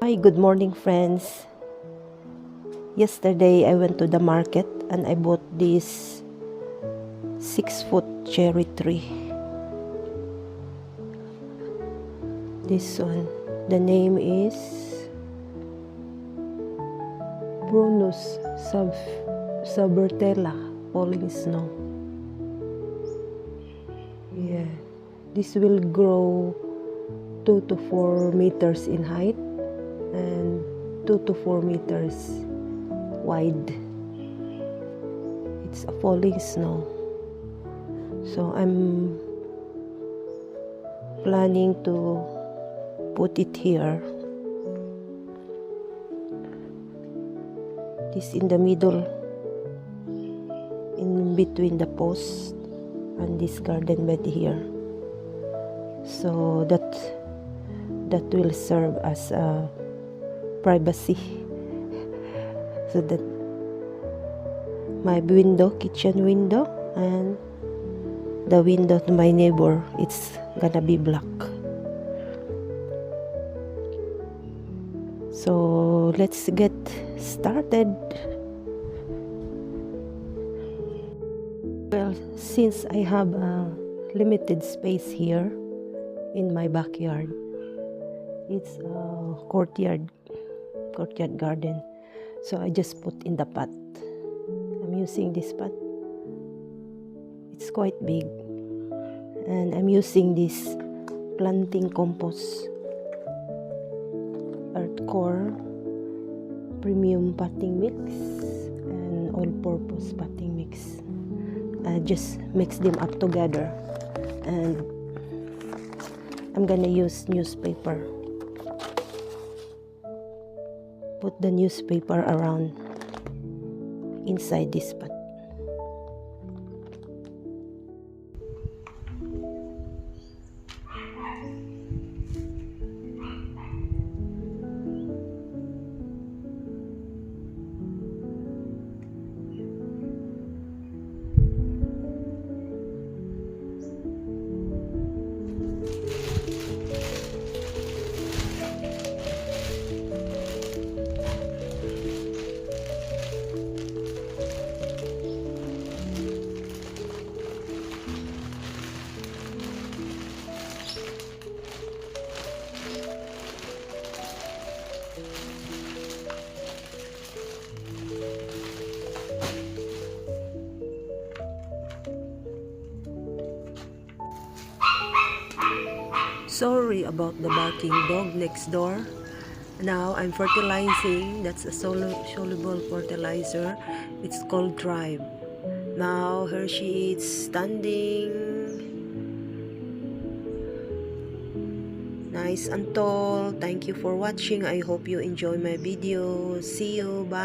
Hi, good morning friends. Yesterday I went to the market and I bought this 6-foot cherry tree. This one, the name is Prunus Sabertella falling snow. Yeah, this will grow 2 to 4 meters in height and 2 to 4 meters wide. It's a falling snow. So I'm planning to put it here. This in the middle, in between the post and this garden bed here. So that will serve as a privacy. So that my window, kitchen window, and the window to my neighbor, it's gonna be black. So let's get started. Well, since I have a limited space here in my backyard, it's a courtyard garden. So I just put in the pot. I'm using this pot. It's quite big. And I'm using this planting compost, earth core, premium potting mix, and all-purpose potting mix. I just mix them up together, and I'm gonna use newspaper. Put the newspaper around inside this pot. Sorry about the barking dog next door. Now I'm fertilizing. That's a soluble fertilizer. It's called Thrive. Now here she is standing, nice and tall. Thank you for watching. I hope you enjoy my video. See you. Bye.